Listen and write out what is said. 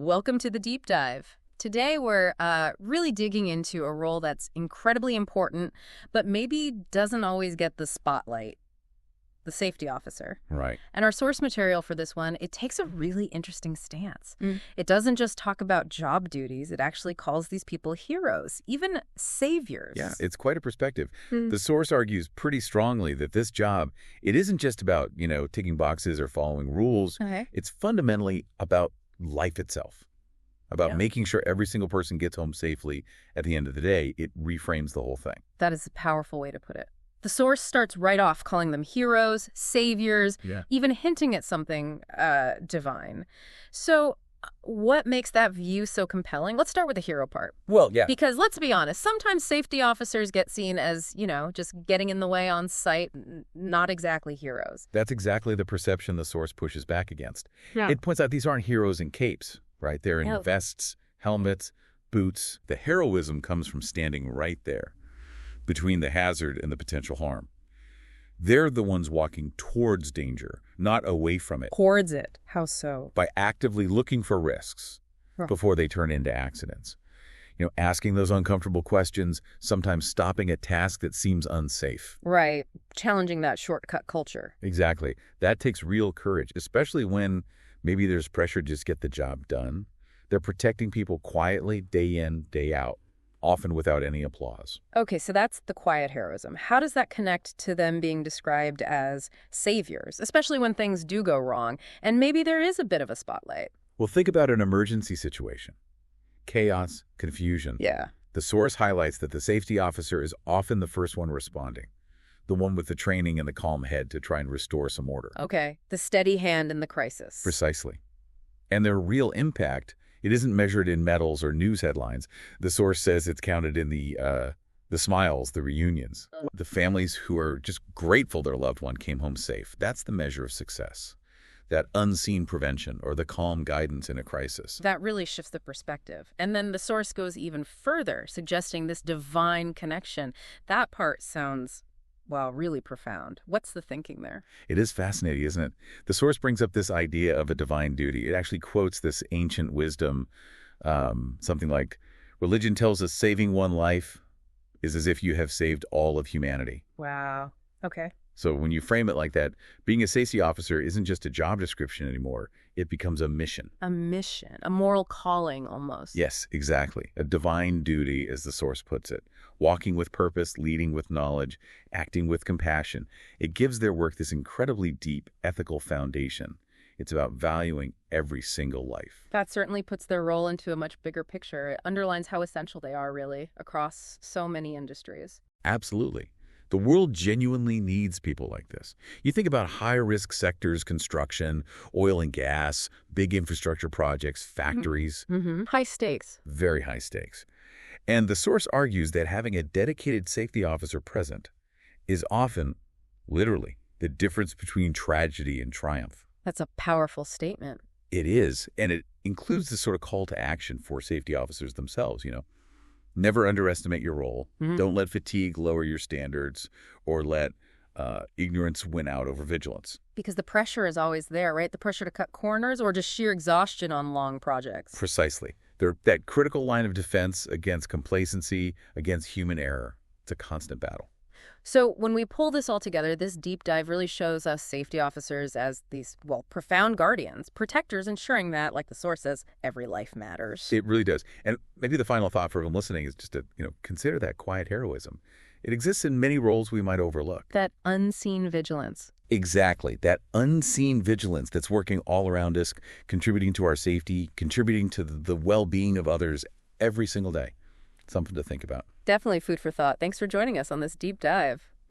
Welcome to the deep dive. Today we're really digging into a role that's incredibly important, but maybe doesn't always get the spotlight, the safety officer. Right. And our source material for this one, it takes a really interesting stance. It doesn't just talk about job duties, it actually calls these people heroes, even saviors. Yeah, it's quite a perspective. The source argues pretty strongly that this job, it isn't just about, ticking boxes or following rules. Okay. It's fundamentally about life itself, about making sure every single person gets home safely at the end of the day. It reframes the whole thing. That is a powerful way to put it. The source starts right off calling them heroes, saviors, even hinting at something divine. So what makes that view so compelling? Let's start with the hero part. Well, yeah. Because let's be honest, sometimes safety officers get seen as, just getting in the way on site, not exactly heroes. That's exactly the perception the source pushes back against. Yeah. It points out these aren't heroes in capes, right? They're in vests, helmets, boots. The heroism comes from standing right there between the hazard and the potential harm. They're the ones walking towards danger, not away from it. Towards it. How so? By actively looking for risks before they turn into accidents. Asking those uncomfortable questions, sometimes stopping a task that seems unsafe. Right. Challenging that shortcut culture. Exactly. That takes real courage, especially when maybe there's pressure to just get the job done. They're protecting people quietly, day in, day out, often without any applause. Okay, so that's the quiet heroism. How does that connect to them being described as saviors, especially when things do go wrong, and maybe there is a bit of a spotlight? Well, think about an emergency situation. Chaos, confusion. Yeah. The source highlights that the safety officer is often the first one responding, the one with the training and the calm head to try and restore some order. Okay, the steady hand in the crisis. Precisely. And their real impact, it isn't measured in medals or news headlines. The source says it's counted in the smiles, the reunions, the families who are just grateful their loved one came home safe. That's the measure of success, that unseen prevention or the calm guidance in a crisis. That really shifts the perspective. And then the source goes even further, suggesting this divine connection. That part sounds, well, really profound. What's the thinking there? It is fascinating, isn't it? The source brings up this idea of a divine duty. It actually quotes this ancient wisdom, something like, religion tells us saving one life is as if you have saved all of humanity. Wow. Okay. So when you frame it like that, being a safety officer isn't just a job description anymore. It becomes a mission. A mission, a moral calling almost. Yes, exactly. A divine duty, as the source puts it. Walking with purpose, leading with knowledge, acting with compassion. It gives their work this incredibly deep ethical foundation. It's about valuing every single life. That certainly puts their role into a much bigger picture. It underlines how essential they are, really, across so many industries. Absolutely. The world genuinely needs people like this. You think about high-risk sectors, construction, oil and gas, big infrastructure projects, factories. High stakes. Very high stakes. And the source argues that having a dedicated safety officer present is often, literally, the difference between tragedy and triumph. That's a powerful statement. It is, and it includes this sort of call to action for safety officers themselves, Never underestimate your role. Don't let fatigue lower your standards or let ignorance win out over vigilance. Because the pressure is always there, right? The pressure to cut corners or just sheer exhaustion on long projects. Precisely. They're that critical line of defense against complacency, against human error. It's a constant battle. So when we pull this all together, this deep dive really shows us safety officers as these, profound guardians, protectors, ensuring that, like the source says, every life matters. It really does. And maybe the final thought for everyone listening is just to, consider that quiet heroism. It exists in many roles we might overlook. That unseen vigilance. Exactly. That unseen vigilance that's working all around us, contributing to our safety, contributing to the well-being of others every single day. Something to think about. Definitely food for thought. Thanks for joining us on this deep dive.